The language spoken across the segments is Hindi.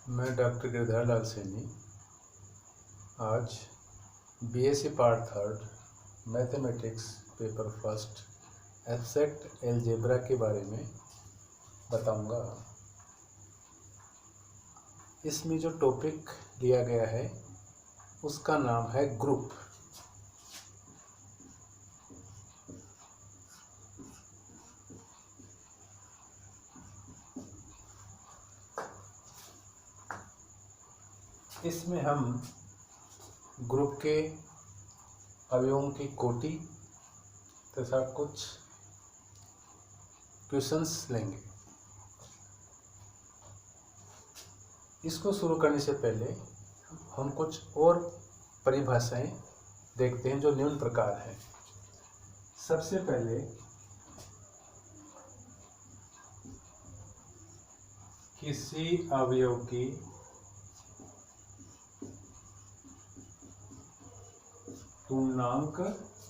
मैं डॉक्टर गिरधर लाल सैनी आज BSc part third mathematics paper first abstract algebra के बारे में बताऊंगा। इसमें जो टॉपिक लिया गया है उसका नाम है ग्रुप। इसमें हम ग्रुप के अवयवों की कोटि तथा कुछ क्वेश्चंस लेंगे। इसको शुरू करने से पहले हम कुछ और परिभाषाएं देखते हैं जो निम्न प्रकार है। सबसे पहले किसी अवयव की पूर्णांक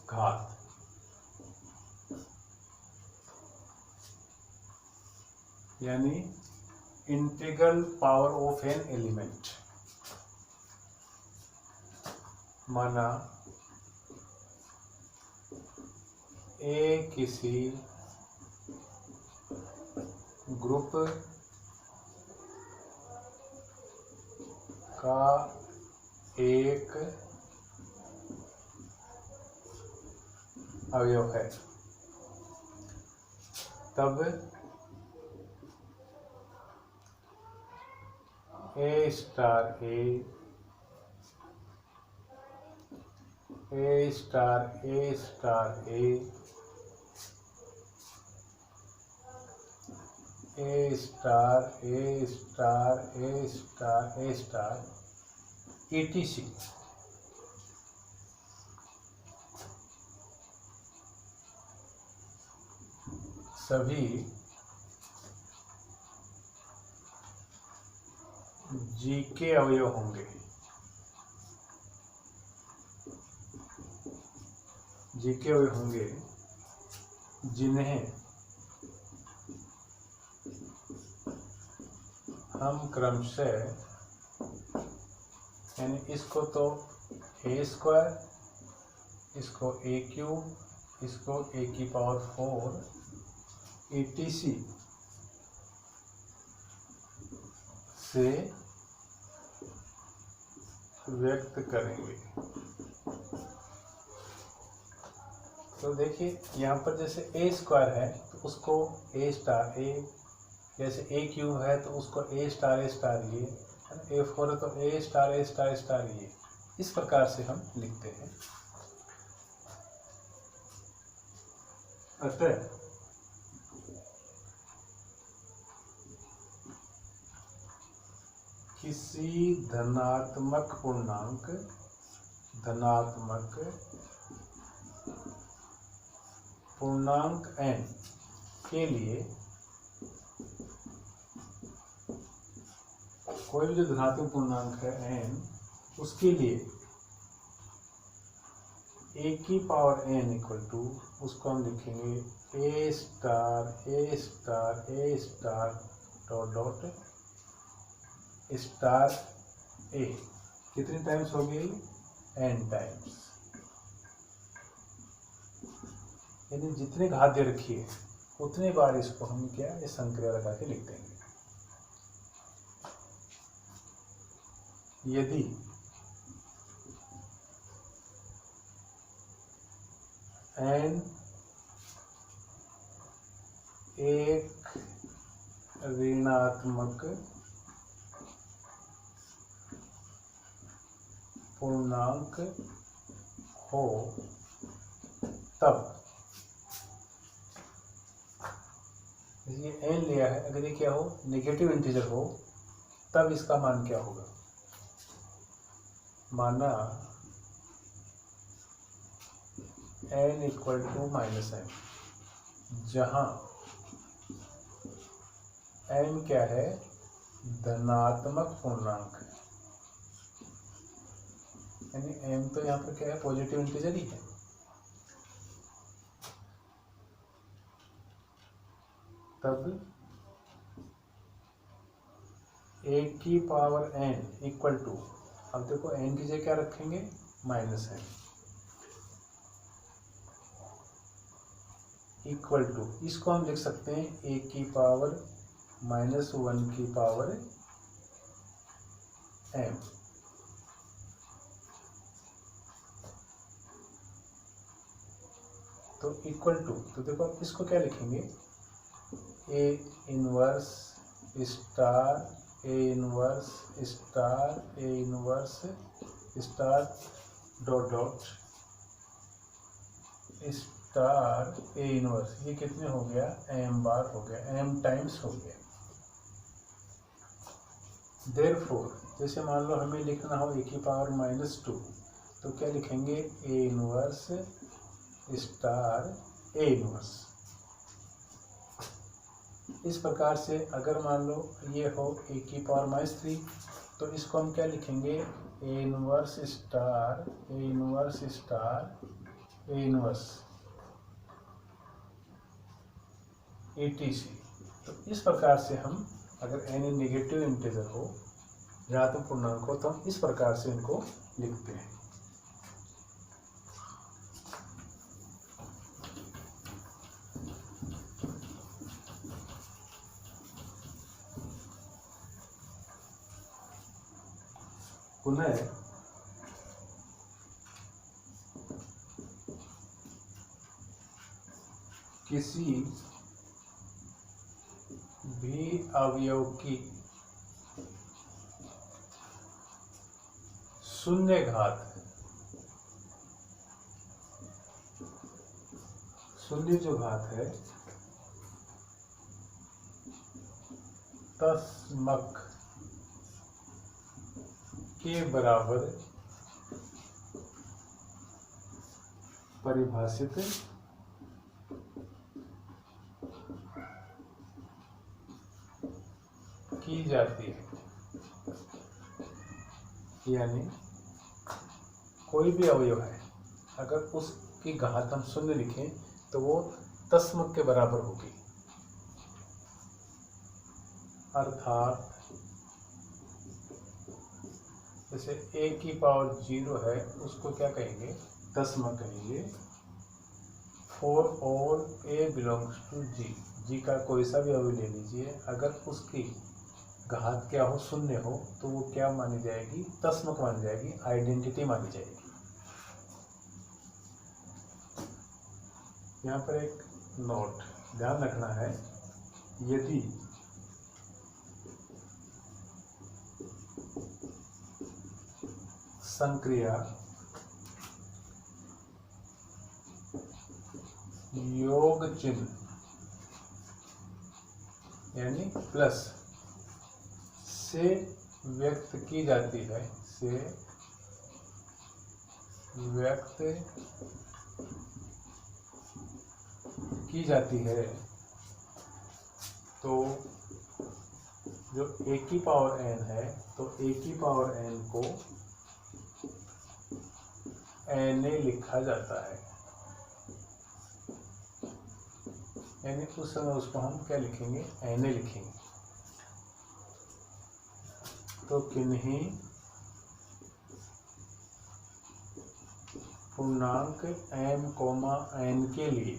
घात। यानी integral power of an element. माना ए किसी ग्रुप का एक अवयव है, तब ए स्टार ए स्टार ए स्टार ए स्टार ए स्टार ए स्टार ए स्टार etc सभी जी के अवयव होंगे। जी के अवयव होंगे जिन्हें हम क्रमशः, यानी इसको तो ए स्क्वायर, इसको ए क्यूब, इसको ए की पावर 4 etc से व्यक्त करेंगे। तो देखिए यहाँ पर जैसे ए स्क्वायर है तो उसको ए स्टार ए, जैसे ए क्यूब है तो उसको ए स्टार ये, ए 4 है तो ए स्टार ये। इस प्रकार से हम लिखते हैं। अतः किसी धनात्मक पूर्णांक n के लिए, कोई भी जो धनात्मक पूर्णांक है n, उसके लिए ए की पावर n इक्वल टू, उसको हम लिखेंगे ए स्टार डॉट डॉट स्टार ए। कितनी टाइम्स हो गई? n times. यानी जितने घात दे रखी है उतने बार इसको हम क्या ये संक्रिया लगा के लिख देंगे। यदि n एक ऋणात्मक पूर्णांक हो तब, ये n लिया है, अगर ये क्या हो नेगेटिव इंटीजर हो तब इसका मान क्या होगा? माना n इक्वल टू -n, जहां n क्या है? धनात्मक पूर्णांक है। यानी m तो यहाँ पर क्या है? पॉजिटिव इंटीजर ही है। तब ए की पावर एन इक्वल टू, अब देखो एन की जगह क्या रखेंगे, माइनस एन, इक्वल टू, इसको हम लिख सकते हैं ए की पावर -1 की पावर एम। तो इक्वल टू, तो देखो अब इसको क्या लिखेंगे, A inverse star A inverse star A inverse star dot dot star A inverse, ये कितने हो गया, एम बार हो गया, एम टाइम्स हो गया। देयरफॉर जैसे मान लो हमें लिखना हो ए की पावर -2, तो क्या लिखेंगे, A inverse star A inverse. इस प्रकार से अगर मान लो ये हो ए की पावर -3, तो इसको हम क्या लिखेंगे, A inverse star A inverse star A inverse etc। तो इस प्रकार से हम अगर एन नेगेटिव इंटीजर हो, ऋणात्मक पूर्णांक हो, तो हम इस प्रकार से इनको लिखते हैं। पुनः किसी भी अवयव की शून्य घात, शून्य जो घात है, तस्मक के बराबर परिभाषित की जाती है। यानी कोई भी अवयव है, अगर उसकी घात हम शून्य लिखें तो वो तस्मक के बराबर होगी। अर्थात जैसे a की पावर 0 है, उसको क्या कहेंगे, तस्मक कहेंगे। For all a belongs to g का कोई सा भी अवयव ले लीजिए, अगर उसकी घात क्या हो, शून्य हो, तो वो क्या मानी जाएगी, तस्मक मानी जाएगी, आइडेंटिटी मानी जाएगी। यहाँ पर एक नोट ध्यान रखना है, यदि संक्रिया योग चिन्ह यानी प्लस से व्यक्त की जाती है, से व्यक्त की जाती है, तो जो a की पावर n है, तो a की पावर n को na लिखा जाता है। यानी उस समय उसको हम क्या लिखेंगे, na लिखेंगे। तो किन्हीं पूर्णांक m, n के लिए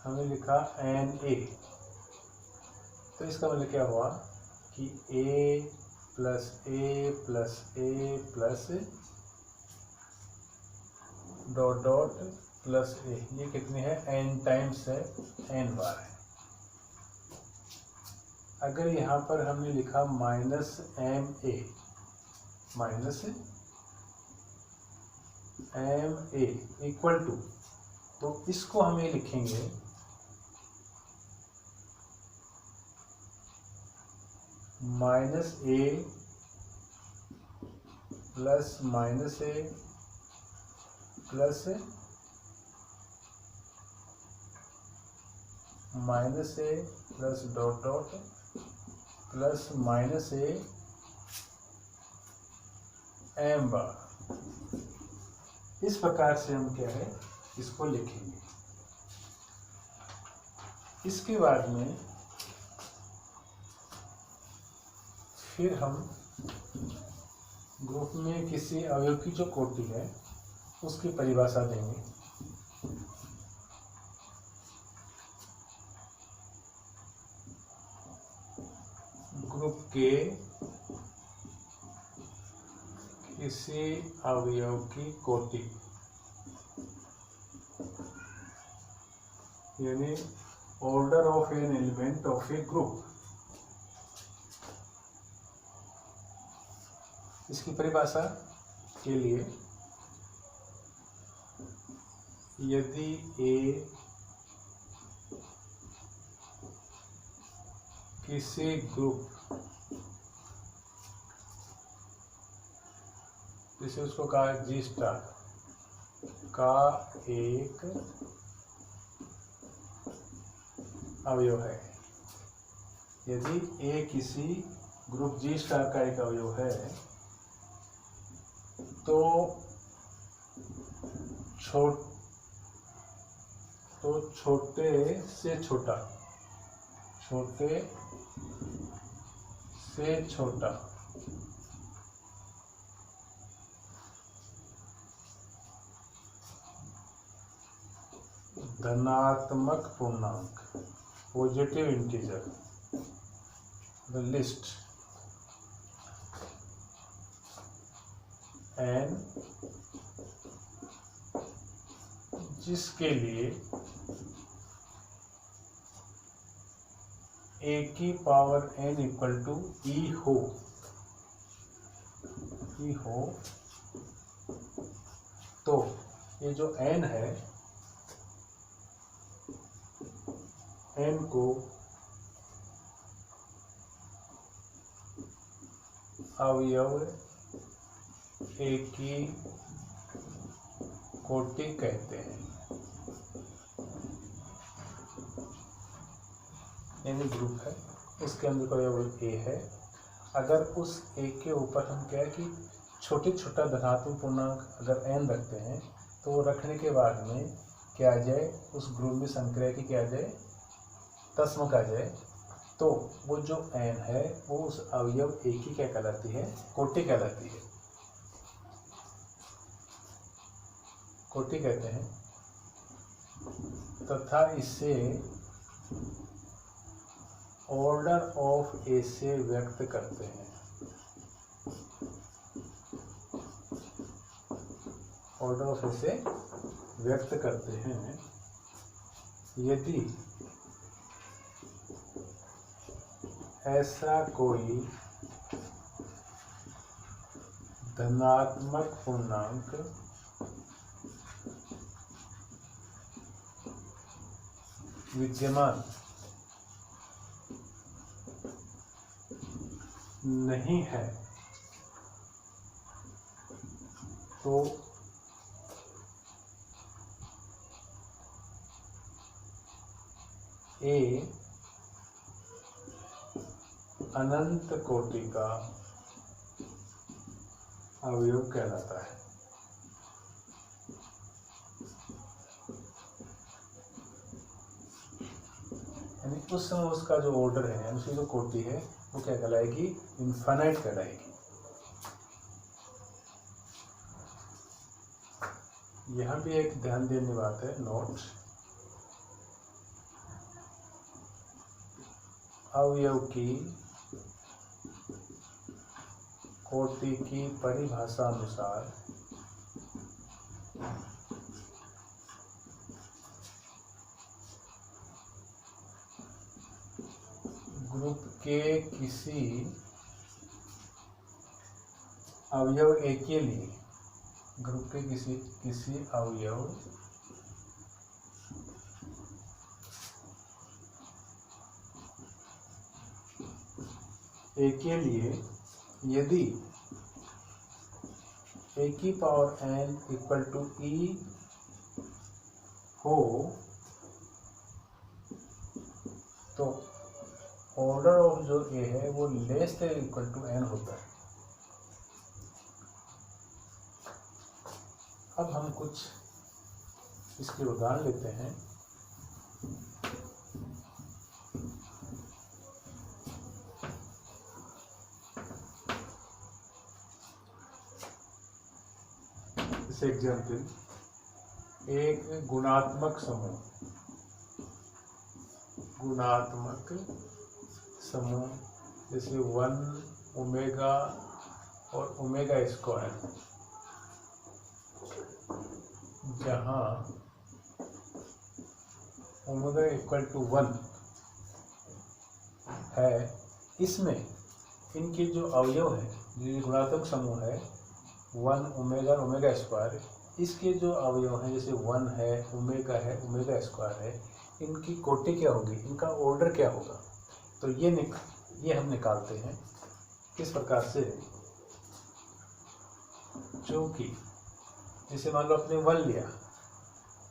हमने लिखा na, तो इसका मतलब क्या हुआ कि a plus a plus a plus dot dot plus a, ये कितनी है, n टाइम्स है, n बार है। अगर यहाँ पर हमने लिखा -ma इक्वल टू, तो इसको हम ये लिखेंगे -a plus -a plus -a plus dot dot plus -a m बार। इस प्रकार से हम क्या है, इसको लिखेंगे। इसके बाद में फिर हम ग्रुप में किसी अवयव की जो कोटि है उसकी परिभाषा देंगे। ग्रुप के किसी अवयव की कोटि यानी order of an element of A group. इसकी परिभाषा के लिए यदि ए किसी ग्रुप जैसे उसको कहा जी स्टार का एक अवयव है, यदि ए किसी ग्रुप जी स्टार का एक अवयव है तो छोटे से छोटा धनात्मक पूर्णांक positive integer the least N जिसके लिए ए की power n equal to E हो तो ये जो n है n को अवयव ए की कोटि कहते हैं। यानी ग्रुप है, उसके अंदर कोई अवयव ए है, अगर उस ए के ऊपर हम क्या है कि छोटा धनात्मक पूर्णांक अगर n रखते हैं तो वो रखने के बाद में क्या आ जाए, उस ग्रुप में संक्रिया की क्या आ जाए, तस्मक आ जाए, तो वो जो n है वो उस अवयव ए की क्या कहलाती है, कोटि कहलाती है, कोटि कहते हैं। तथा इसे ऑर्डर ऑफ ए से व्यक्त करते हैं। ऑर्डर ऑफ ए से व्यक्त करते हैं यदि ऐसा कोई धनात्मक पूर्णांक विद्यमान नहीं है तो ए अनंत कोटि का अवयव कहलाता है। यानी उस समय उसका जो ऑर्डर है, उसकी जो कोटि है वो क्या कहलाएगी, इनफाइनाइट कहलाएगी। यहाँ भी एक ध्यान देने बात है, नोट, अवयव की कोटि की परिभाषा अनुसार ग्रुप के किसी अवयव ए के लिए, ग्रुप के किसी अवयव ए के लिए यदि ए की power n equal to E हो तो ऑर्डर ऑफ जो ए है वो less than equal to n होता है। अब हम कुछ इसके उदाहरण लेते हैं। जैसे एग्जाम्पल, एक गुणात्मक समूह जैसे 1 ओमेगा और ओमेगा स्क्वायर, जहाँ ओमेगा इक्वल टू 1 है, इसमें इनके जो अवयव है, जो गुणात्मक समूह है 1 ओमेगा और ओमेगा स्क्वायर, इसके जो अवयव हैं जैसे 1 है, ओमेगा स्क्वायर है, इनकी कोटि क्या होगी, इनका ऑर्डर क्या होगा। तो ये हम निकालते हैं किस प्रकार से, क्योंकि जैसे मान लो अपने 1 लिया,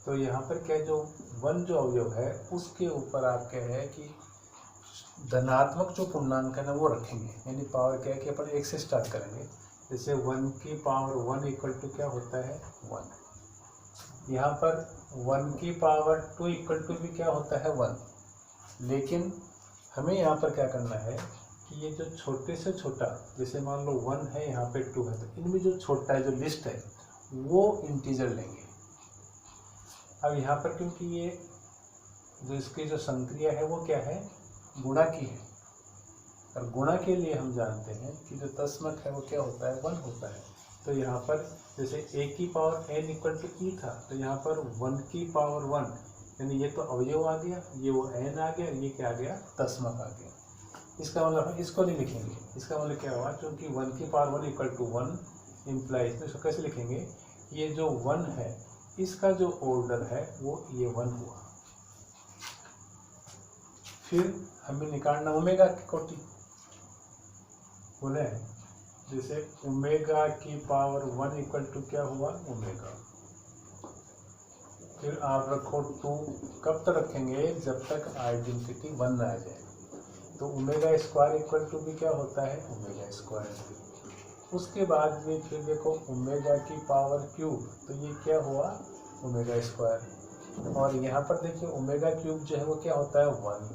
तो यहाँ पर क्या जो 1 जो अवयव है उसके ऊपर आप क्या है कि धनात्मक जो पूर्णांक है ना वो रखेंगे, यानी पावर क्या है कि अपन 1 से स्टार्ट करेंगे। जैसे 1 की पावर 1 इक्वल टू क्या होता है 1। यहाँ पर 1 की पावर 2 इक्वल टू भी क्या होता है 1। लेकिन हमें यहाँ पर क्या करना है कि ये जो छोटे से छोटा, जैसे मान लो 1 है, यहाँ पे 2 है, तो इनमें जो छोटा है, जो लिस्ट है, वो इंटीजर लेंगे। अब यहाँ पर क्योंकि ये जो इसकी जो संक्रिया है वो क्या है, गुणा की है, और गुणा के लिए हम जानते हैं कि जो तस्मक है वो क्या होता है 1 होता है। तो यहाँ पर जैसे a की power n equal to e था, तो यहाँ पर 1 की पावर 1, यानी ये तो अवयव आ गया, ये वो n आ गया, ये क्या आ गया तस्मक आ गया। इसका मतलब हम इसको नहीं लिखेंगे, इसका मतलब क्या हुआ, क्योंकि 1 की पावर 1 इक्वल टू 1 इम्प्लाइज, तो इसको कैसे लिखेंगे, ये जो 1 है इसका जो ऑर्डर है वो ये 1 हुआ। फिर हमें निकालना ओमेगा की कोटि, बोले जैसे ओमेगा की पावर 1 इक्वल टू क्या हुआ ओमेगा। फिर आप रखो 2, कब तक रखेंगे, जब तक आइडेंटिटी 1 आ जाए। तो ओमेगा स्क्वायर इक्वल टू भी क्या होता है ओमेगा स्क्वायर। उसके बाद में फिर देखो ओमेगा की पावर क्यूब, तो ये क्या हुआ ओमेगा स्क्वायर। और यहाँ पर देखिए ओमेगा क्यूब जो है वो क्या होता है 1।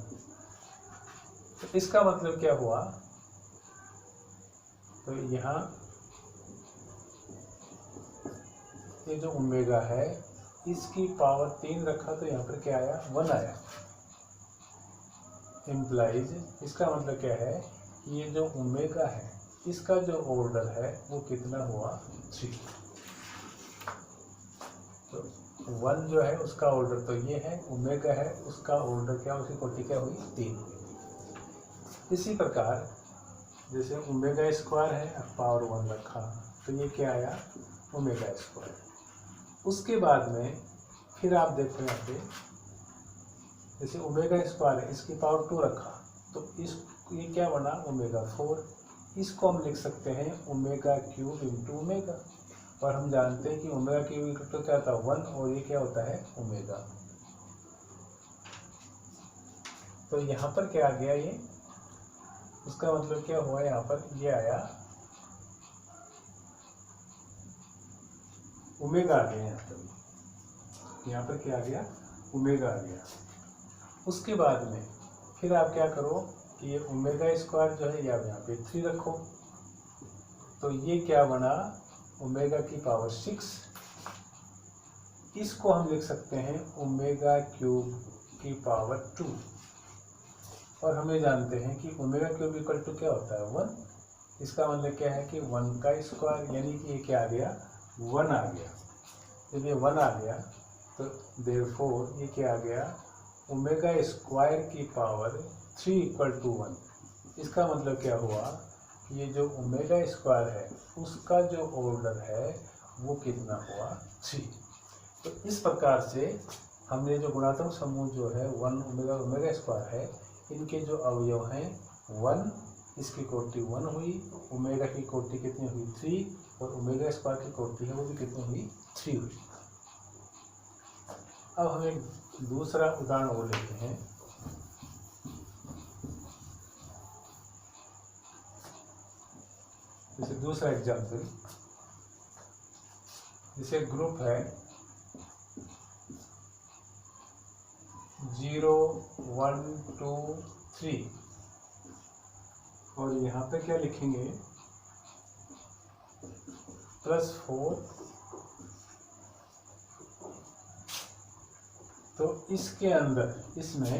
तो इसका मतलब क्या हुआ, तो यहाँ ये जो ओमेगा है इसकी पावर 3 रखा, तो यहाँ पर क्या आया 1 आया, इम्प्लाइज। इसका मतलब क्या है कि ये जो ओमेगा है इसका जो ऑर्डर है वो कितना हुआ 3। तो 1 जो है उसका ऑर्डर तो ये है, ओमेगा है उसका ऑर्डर क्या, उसकी कोटि क्या हुई 3 हुई। इसी प्रकार जैसे ओमेगा स्क्वायर है, अब पावर 1 रखा, तो ये क्या आया ओमेगा स्क्वायर। उसके बाद में फिर आप देखो यहाँ पे जैसे ओमेगा स्क्वायर है, इसकी पावर 2 रखा, तो ये क्या बना ओमेगा 4। इसको हम लिख सकते हैं ओमेगा क्यूब इंटू ओमेगा, और हम जानते हैं कि ओमेगा क्यूब तो क्या होता है 1, और ये क्या होता है ओमेगा। तो यहाँ पर क्या आ गया ये, उसका मतलब क्या हुआ, यहाँ पर ये आया ओमेगा आ गया, यहाँ पर क्या आ गया ओमेगा आ गया। उसके बाद में फिर आप क्या करो कि ये ओमेगा स्क्वायर जो है यहाँ पे 3 रखो, तो ये क्या बना ओमेगा की पावर 6। इसको हम लिख सकते हैं ओमेगा क्यूब की पावर 2, और हमें जानते हैं कि ओमेगा क्यूब इक्वल टू क्या होता है 1। इसका मतलब क्या है कि 1 का स्क्वायर, यानी कि ये क्या आ गया 1 आ गया। जब ये 1 आ गया तो देयरफॉर ये क्या आ गया ओमेगा स्क्वायर की पावर 3 इक्वल टू 1। इसका मतलब क्या हुआ कि ये जो ओमेगा स्क्वायर है उसका जो ऑर्डर है वो कितना हुआ 3। तो इस प्रकार से हमने जो गुणात्मक समूह जो है 1 ओमेगा स्क्वायर है, इनके जो अवयव हैं 1, इसकी कोटि 1 हुई, ओमेगा की कोटि कितनी हुई 3, और ओमेगा स्क्वायर की कोटि है वो भी कितनी हुई 3 हुई। अब हमें दूसरा उदाहरण वो लेते हैं। जैसे दूसरा एग्जाम्पल, जैसे ग्रुप है 0 1 2 3, और यहाँ पे क्या लिखेंगे +4 तो इसके अंदर इसमें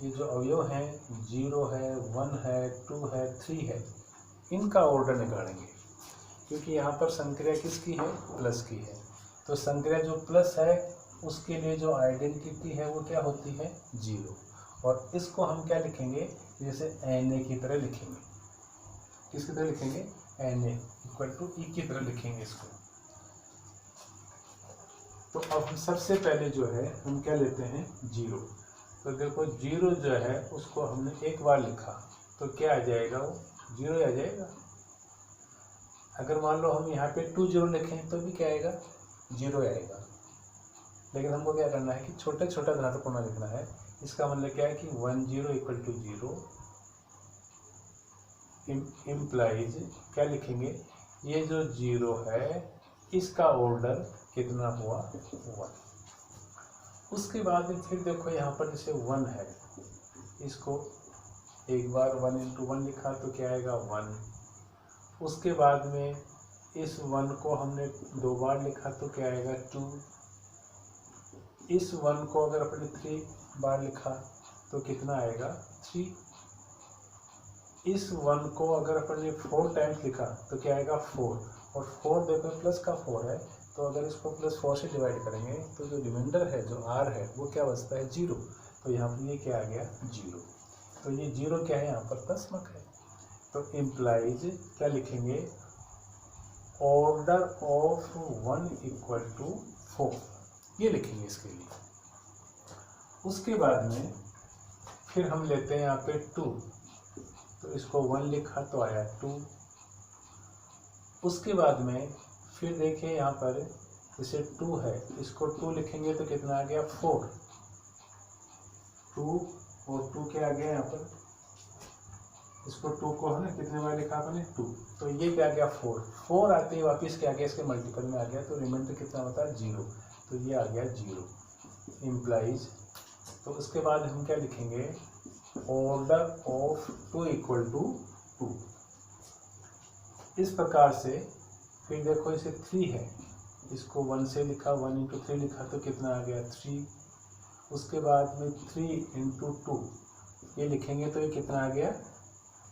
ये जो अवयव हैं 0 है, 1 है, 2 है, 3 है, इनका ऑर्डर निकालेंगे, क्योंकि यहाँ पर संक्रिया किसकी है, प्लस की है। तो संक्रिया जो प्लस है उसके लिए जो आइडेंटिटी है वो क्या होती है, 0। और इसको हम क्या लिखेंगे, जैसे Na की तरह लिखेंगे। किसकी तरह लिखेंगे, Na = E की तरह लिखेंगे इसको। तो अब हम सबसे पहले जो है हम क्या लेते हैं, 0। तो देखो 0 जो है उसको हमने एक बार लिखा तो क्या आ जाएगा, वो 0 आ जाएगा। अगर मान लो हम यहाँ पे 2 0 लिखें तो भी क्या आएगा, 0 आएगा। लेकिन हमको क्या करना है कि छोटा छोटा घातकों लिखना है। इसका मतलब क्या है कि 1 0 = 0 इम्प्लाइज क्या लिखेंगे, ये जो 0 है इसका ऑर्डर कितना हुआ, 1। उसके बाद में फिर देखो यहाँ पर जैसे 1 है, इसको एक बार 1 × 1 लिखा तो क्या आएगा, 1। उसके बाद में इस 1 को हमने 2 बार लिखा तो क्या आएगा, 2। इस 1 को अगर अपने 3 बार लिखा तो कितना आएगा, 3। इस 1 को अगर अपने 4 टाइम्स लिखा तो क्या आएगा, 4। और 4 देखो प्लस का 4 है, तो अगर इसको +4 से डिवाइड करेंगे तो जो रिमाइंडर है, जो r है, वो क्या बचता है, 0। तो यहाँ पर ये क्या आ गया, 0। तो ये 0 क्या है, यहाँ पर दशमक है। तो इम्प्लाइज क्या लिखेंगे, ऑर्डर ऑफ 1 = 4, ये लिखेंगे इसके लिए। उसके बाद में फिर हम लेते हैं यहाँ पे 2, तो इसको 1 लिखा तो आया 2। उसके बाद में फिर देखिए यहाँ पर जैसे 2 है, इसको 2 लिखेंगे तो कितना आ गया, 4। 2 और 2 क्या आ गया यहाँ पर, इसको 2 को है ना कितने बार लिखा आपने, 2। तो ये क्या आ गया, 4 आते ही वापिस क्या आ गया, इसके मल्टीपल में आ गया, तो रिमाइंडर कितना होता है, 0। तो ये आ गया 0 इम्प्लाइज। तो उसके बाद हम क्या लिखेंगे, ऑर्डर ऑफ 2 = 2। इस प्रकार से फिर देखो इसे 3 है, इसको 1 से लिखा, 1 × 3 लिखा तो कितना आ गया, 3। उसके बाद में 3 × 2 ये लिखेंगे तो ये कितना आ गया,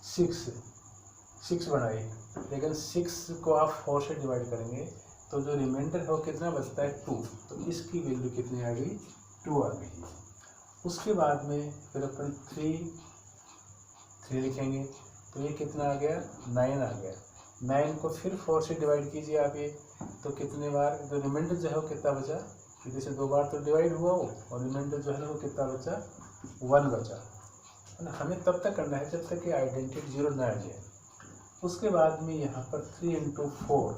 6 बनाइए। लेकिन 6 को आप 4 से डिवाइड करेंगे तो जो रिमाइंडर है वो कितना बचता है, 2। तो इसकी वैल्यू कितनी आ गई, 2 आ गई। उसके बाद में फिर अपन 3 लिखेंगे तो ये कितना आ गया, 9 आ गया। 9 को फिर 4 से डिवाइड कीजिए आप, ये तो कितने बार जो रिमाइंडर जो है वो कितना बचा, कि जैसे 2 बार तो डिवाइड हुआ वो, और रिमाइंडर जो है ना वो कितना बचा, 1 बचा। हमें तब तक करना है जब तक कि आइडेंटिटी 0 ना आ जाए। उसके बाद में यहाँ पर 3 × 4,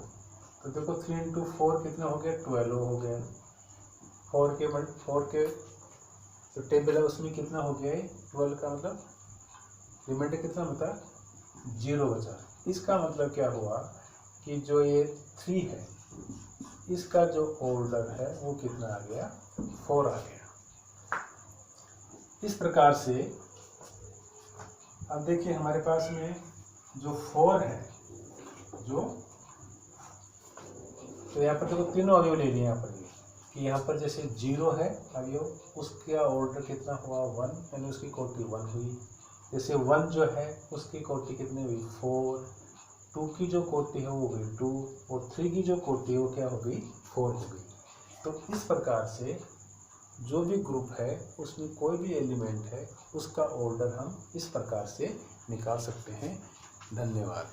तो देखो 3 × 4 कितना हो गया, 12 हो गया। 4 के जो टेबल है उसमें कितना हो गया, 12 का मतलब रिमाइंडर कितना बता, 0 बचा। इसका मतलब क्या हुआ कि जो ये 3 है इसका जो ऑर्डर है वो कितना आ गया, 4 आ गया। इस प्रकार से अब देखिए हमारे पास में जो 4 है, जो तो यहाँ पर देखो तीनों अवयव ले लिए यहाँ पर, कि यहाँ पर जैसे 0 है अवयव, उसका ऑर्डर कितना हुआ, 1, यानी उसकी कोटि 1 हुई। जैसे 1 जो है उसकी कोटि कितनी हुई, 4। 2 की जो कोटि है वो हुई 2, और 3 की जो कोटि है वो क्या हो गई, 4 हो गई। तो इस प्रकार से जो भी ग्रुप है उसमें कोई भी एलिमेंट है उसका ऑर्डर हम इस प्रकार से निकाल सकते हैं। धन्यवाद।